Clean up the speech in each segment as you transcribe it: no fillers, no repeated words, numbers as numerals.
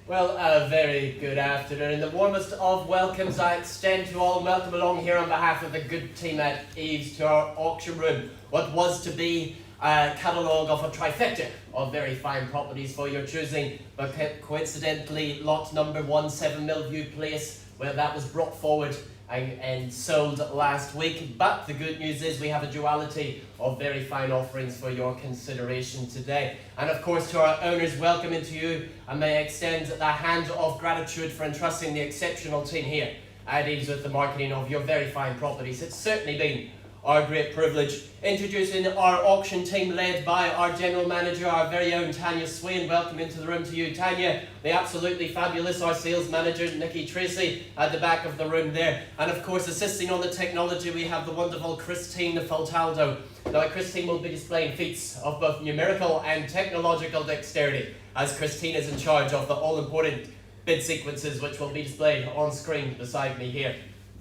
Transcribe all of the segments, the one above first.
Well, a very good afternoon. The warmest of welcomes I extend to all, and welcome along here on behalf of the good team at EVES to our auction room. What was to be a catalogue of a trifecta of very fine properties for your choosing, but coincidentally lot number 17 Millview Place, where that was brought forward and sold last week. But the good news is we have a duality of very fine offerings for your consideration today. And of course, to our owners, welcome into you, and may I extend the hand of gratitude for entrusting the exceptional team here at EVES with the marketing of your very fine properties. It's certainly been our great privilege. Introducing our auction team led by our General Manager, our very own Tanya Swain. Welcome into the room to you, Tanya. The absolutely fabulous, our Sales Manager, Nikki Tracy, at the back of the room there. And of course, assisting on the technology, we have the wonderful Christine Faltaldo. Now, Christine will be displaying feats of both numerical and technological dexterity, as Christine is in charge of the all-important bid sequences, which will be displayed on screen beside me here.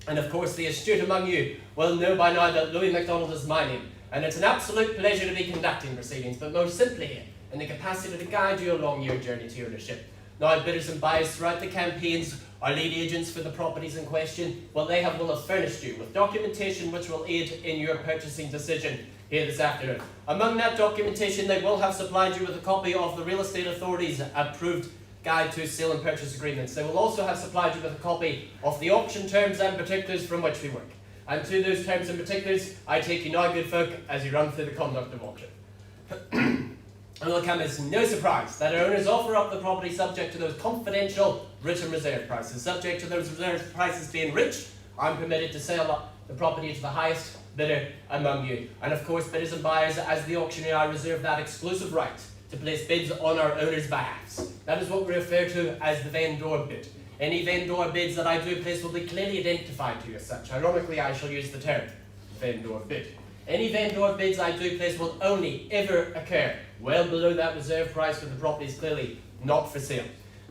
And of course, the astute among you will know by now that Louis MacDonald is my name, and it's an absolute pleasure to be conducting proceedings, but most simply here, in the capacity to guide you along your journey to ownership. Now, bidders and buyers throughout the campaigns, our lead agents for the properties in question, well, will have furnished you with documentation which will aid in your purchasing decision here this afternoon. Among that documentation, they will have supplied you with a copy of the Real Estate Authority's approved Guide to Sale and Purchase Agreements. They will also have supplied you with a copy of the auction terms and particulars from which we work. And to those terms and particulars, I take you now, good folk, as you run through the conduct of auction. It will come as no surprise that our owners offer up the property subject to those confidential written reserve prices. Subject to those reserve prices being reached, I'm permitted to sell the property to the highest bidder among you. And of course, bidders and buyers, as the auctioneer, I reserve that exclusive right to place bids on our owners' behalves. That is what we refer to as the vendor bid. Any vendor bids that I do place will be clearly identified to you as such. Ironically, I shall use the term vendor bid. Any vendor bids I do place will only ever occur well below that reserve price when the property is clearly not for sale.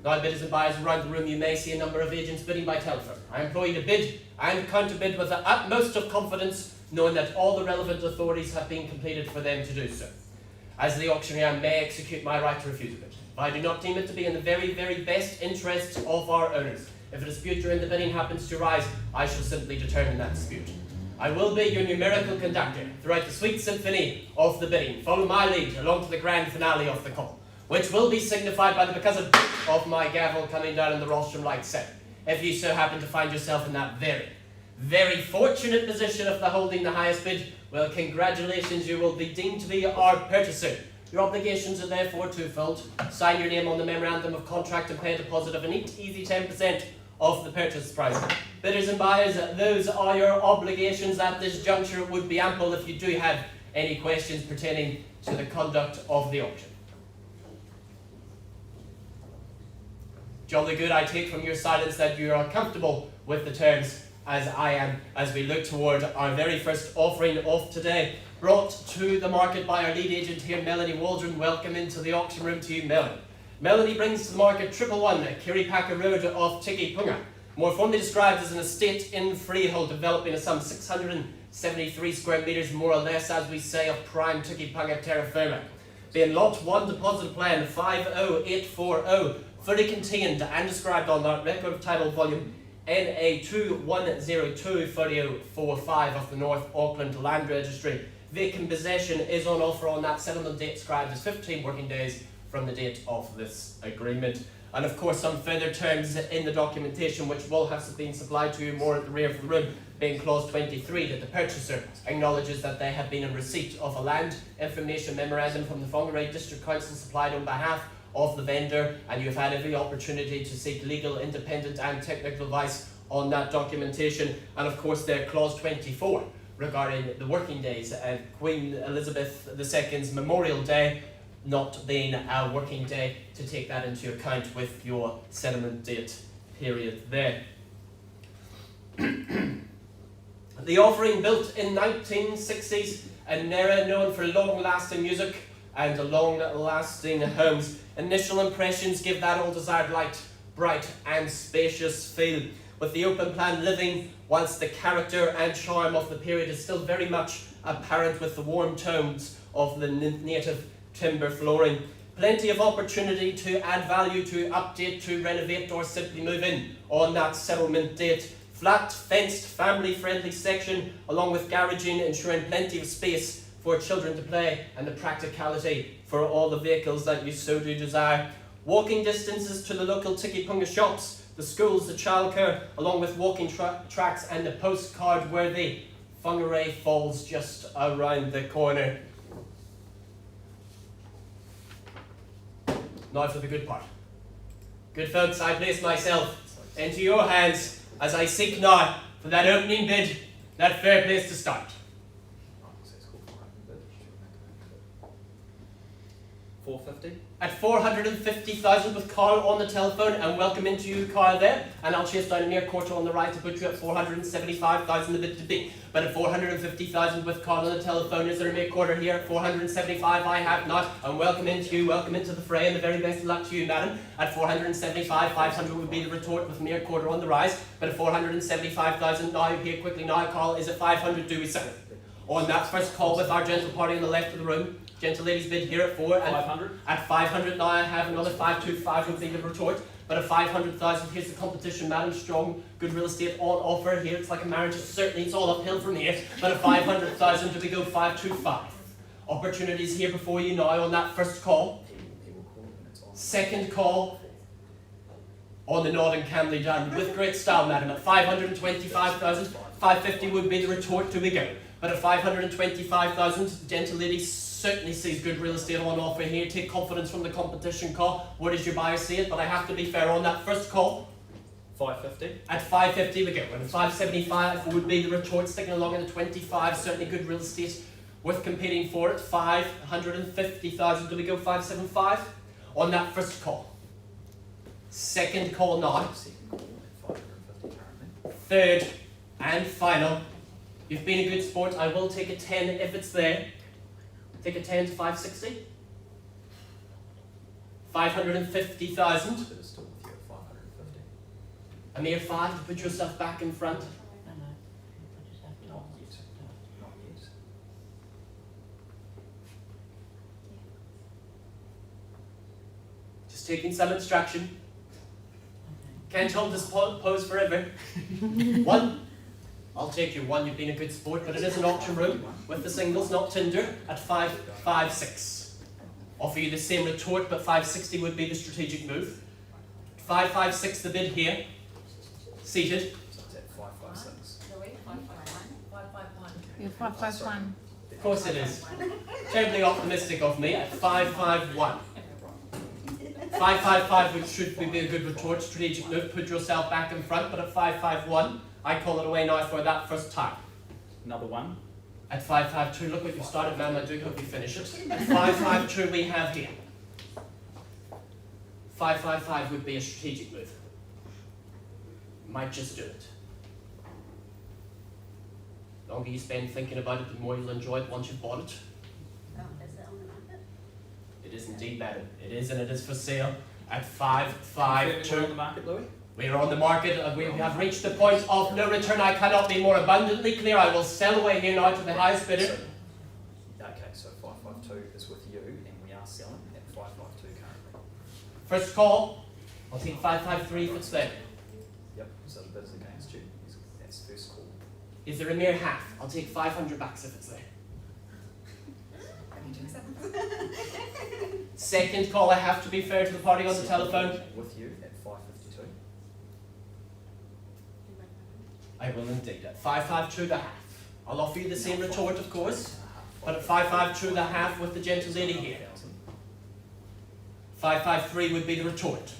Now, bidders and buyers around the room, you may see a number of agents bidding by telephone. I implore you to bid and counter-bid with the utmost of confidence, knowing that all the relevant authorities have been completed for them to do so. As the auctioneer, I may execute my right to refuse a bid. If I do not deem it to be in the very, very best interests of our owners, if a dispute during the bidding happens to arise, I shall simply determine that dispute. I will be your numerical conductor throughout the sweet symphony of the bidding. Follow my lead along to the grand finale of the call, which will be signified by the percussive of my gavel coming down in the rostrum like so. If you so happen to find yourself in that very, very fortunate position of holding the highest bid, well, congratulations, you will be deemed to be our purchaser. Your obligations are therefore twofold. Sign your name on the memorandum of contract and pay a deposit of a neat, easy 10% of the purchase price. Bidders and buyers, those are your obligations at this juncture. It would be ample if you do have any questions pertaining to the conduct of the auction. Jolly good, I take from your silence that you are comfortable with the terms, as I am, as we look toward our very first offering of today, brought to the market by our lead agent here, Melanie Waldron. Welcome into the auction room to you, Melanie. Melanie brings to the market 111 Kiripaka Road of Tikipunga, more formally described as an estate in freehold, developing a some 673 square metres, more or less, as we say, of prime Tikipunga terra firma. Being Lot 1 deposit plan 50840, fully contained and described on that record of title volume NA 2102-4045 of the North Auckland Land Registry. Vacant possession is on offer on that settlement date described as 15 working days from the date of this agreement. And of course, some further terms in the documentation which will have been supplied to you more at the rear of the room, being clause 23, that the purchaser acknowledges that they have been in receipt of a land information memorandum from the Whangarei District Council supplied on behalf of the vendor, and you've had every opportunity to seek legal, independent and technical advice on that documentation. And of course, there clause 24 regarding the working days and Queen Elizabeth II's Memorial Day not being a working day, to take that into account with your settlement date period there. The offering, built in 1960s, an era known for long-lasting music and long-lasting homes. Initial impressions give that all desired light, bright and spacious feel, with the open plan living, whilst the character and charm of the period is still very much apparent with the warm tones of the native timber flooring. Plenty of opportunity to add value, to update, to renovate, or simply move in on that settlement date. Flat, fenced, family-friendly section, along with garaging, ensuring plenty of space for children to play and the practicality for all the vehicles that you so do desire. Walking distances to the local Tikipunga shops, the schools, the childcare, along with walking tracks and the postcard-worthy Whangarei Falls just around the corner. Now for the good part. Good folks, I place myself into your hands as I seek now for that opening bid, that fair place to start. 450? At 450,000 with Carl on the telephone, and welcome into you, Carl, there. And I'll chase down a mere quarter on the right to put you at 475,000 the bid to be. But at 450,000 with Carl on the telephone, is there a mere quarter here? At 475 I have not. And welcome into you, welcome into the fray, and the very best of luck to you, madam. At 475, 500 would be the retort with mere quarter on the rise. But at 475,000 now, here quickly now, Carl, is at 500, do we sell it? On that first call with our gentle party on the left of the room. Gentle ladies bid here at 4. And 500? At 500 now I have another 525 would be the retort. But at 500,000, here's the competition, madam. Strong, good real estate on offer here. It's like a marriage, certainly it's all uphill from here. But at 500,000, do we go 525? Opportunities here before you now on that first call. Second call on the nod and Camley down with great style, madam. At 525,000, 550 would be the retort, do we go? But at 525,000, gentle ladies certainly sees good real estate on offer here. Take confidence from the competition call. Where does your buyer see it? But I have to be fair on that first call. 550? At 550 we go. And 575 would be the retort, sticking along in the 25. Certainly good real estate worth competing for it. 550,000. Do we go 575? On that first call. Second call now. Third and final. You've been a good sport. I will take a 10 if it's there. Take a 10 to 560. 550,000. A mere 5 to put yourself back in front. Not yet. Just taking some instruction. Can't hold this pose forever. 1. I'll take your 1, you've been a good sport, but it is an auction room with the singles, not Tinder, at 556. Offer you the same retort, but 560 would be the strategic move. 556 the bid here. Seated. So it's at 556. 551. Of course it is. Terribly optimistic of me at 551. 555 which should be a good retort, strategic move, put yourself back in front, but at 551, I call it away now for that first time. Another 1? At 552, look what you've started, ma'am, I do hope you finish it. At 552 we have here. 555 would be a strategic move. Might just do it. The longer you spend thinking about it, the more you'll enjoy it once you've bought it. Oh, is it on the market? It is indeed, madam. It is, and it is for sale at We're on 552. the market, Louis? We are on the market. We have reached the point of no return. I cannot be more abundantly clear. I will sell away here now to the highest bidder. Okay, so 552 is with you, and we are selling at 552 currently. First call. I'll take 553 if it's there. Yep, so the bid is against you. That's first call. Is there a mere half? I'll take 500 bucks if it's there. Second call. I have to be fair to the party on the telephone. With you at 552. I will indeed. At 552 the half. I'll offer you the same retort, of course, but at 552 the half with the gentle lady here. 553 would be the retort. Do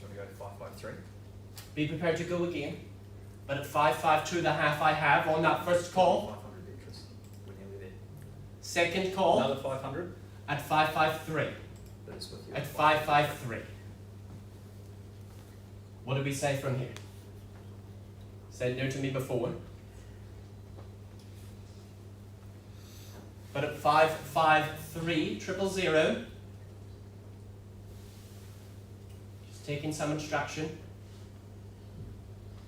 you want to go to 553? Be prepared to go again. But at 552 the half I have on that first call. 500 extras. We're nearly there. Second call Another 500? at 553. That is with you. At 553. What did we say from here? Said no to me before. But at 553 000. Just taking some instruction.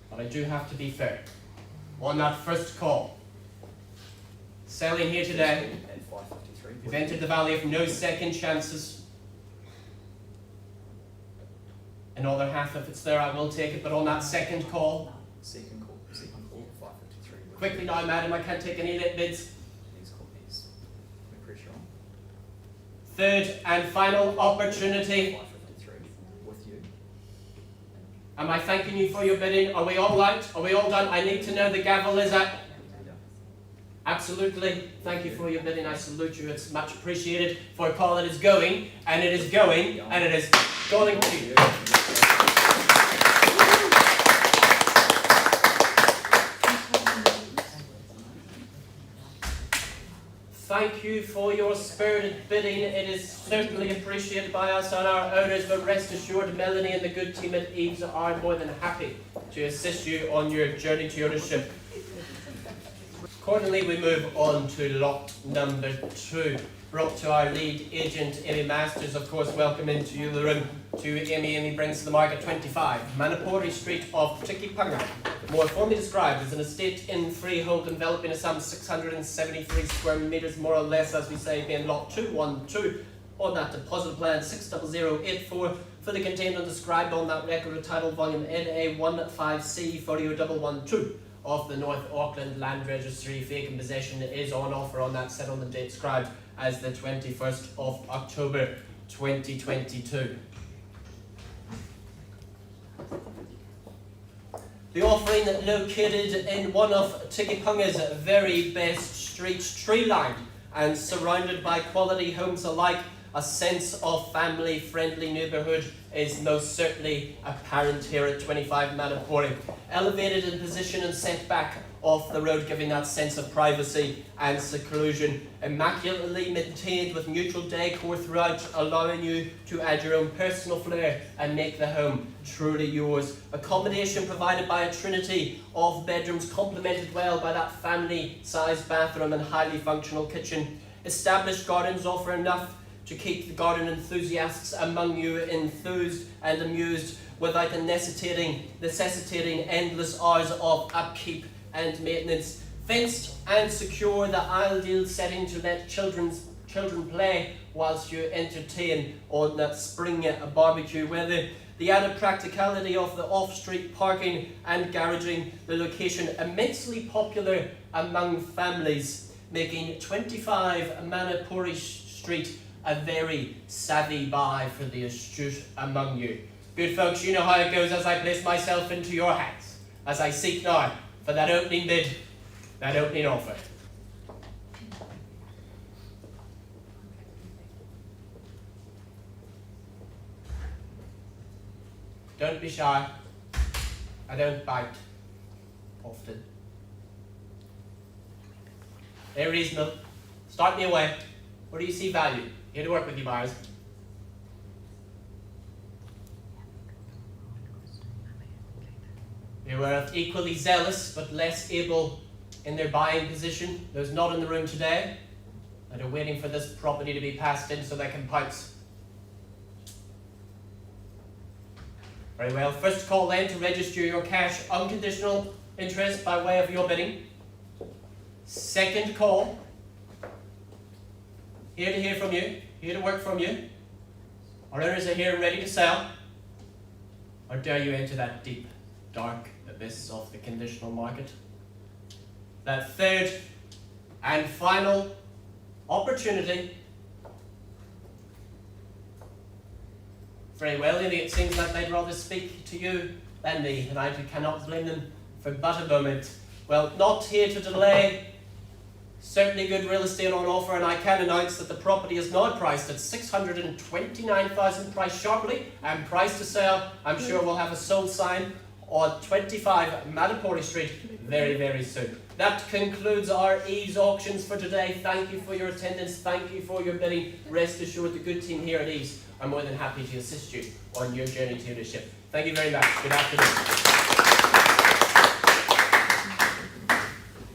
But I do have to be fair. On that first call. Selling here today. At 553. We've entered the valley of no second chances. Another half, if it's there, I will take it, but on that second call, Second call, 553. quickly now, madam, I can't take any late bids. These call these. No pressure on. Third and final opportunity. 553 with you. Am I thanking you for your bidding? Are we all out? Are we all done? I need to know the gavel is at. Absolutely. Thank you for your bidding. I salute you. It's much appreciated for a call that is going, and it is going, and it is going to you. Thank you for your spirited bidding. It is certainly appreciated by us and our owners, but rest assured, Melanie and the good team at EVES are more than happy to assist you on your journey to ownership. Accordingly, we move on to lot number 2, brought to our lead agent, Amy Masters. Of course, welcome into the room to Amy. Amy brings to the market 25, Manapori Street of Tikipunga, more formally described as an estate in freehold enveloping a some 673 square metres, more or less, as we say, being lot 212 on that deposit plan 60084 for the contained and described on that record of title volume NA15C 40112. Of the North Auckland Land Registry. Vacant possession is on offer on that settlement date described as the 21st of October 2022. The offering located in one of Tikipunga's very best streets, tree-lined and surrounded by quality homes alike. A sense of family-friendly neighbourhood is most certainly apparent here at 25 Manapori. Elevated in position and set back off the road, giving that sense of privacy and seclusion. Immaculately maintained with neutral decor throughout, allowing you to add your own personal flair and make the home truly yours. Accommodation provided by a trinity of bedrooms, complemented well by that family-sized bathroom and highly functional kitchen. Established gardens offer enough to keep the garden enthusiasts among you enthused and amused without necessitating endless hours of upkeep and maintenance. Fenced and secure, the ideal setting to let children play whilst you entertain on that spring barbecue. Whether the added practicality of the off-street parking and garaging, the location immensely popular among families, making 25 Manapori Street a very savvy buy for the astute among you. Good folks, you know how it goes as I place myself into your hands, as I seek now for that opening bid, that opening offer. Don't be shy. I don't bite often. They're reasonable. Start me away. Where do you see value? Here to work with you, buyers. They were equally zealous but less able in their buying position. Those not in the room today that are waiting for this property to be passed in so they can pounce. Very well. First call then to register your cash unconditional interest by way of your bidding. Second call. Here to hear from you. Here to work from you. Our owners are here ready to sell. Or dare you enter that deep, dark abyss of the conditional market? That third and final opportunity. Very well, Amy, it seems like they'd rather speak to you than me, and I cannot blame them for but a moment. Well, not here to delay. Certainly good real estate on offer, and I can announce that the property is now priced at $629,000, priced sharply and priced to sell. I'm sure we'll have a sold sign on 25 Manapori Street very, very soon. That concludes our EVES auctions for today. Thank you for your attendance. Thank you for your bidding. Rest assured the good team here at EVES are more than happy to assist you on your journey to ownership. Thank you very much. Good afternoon.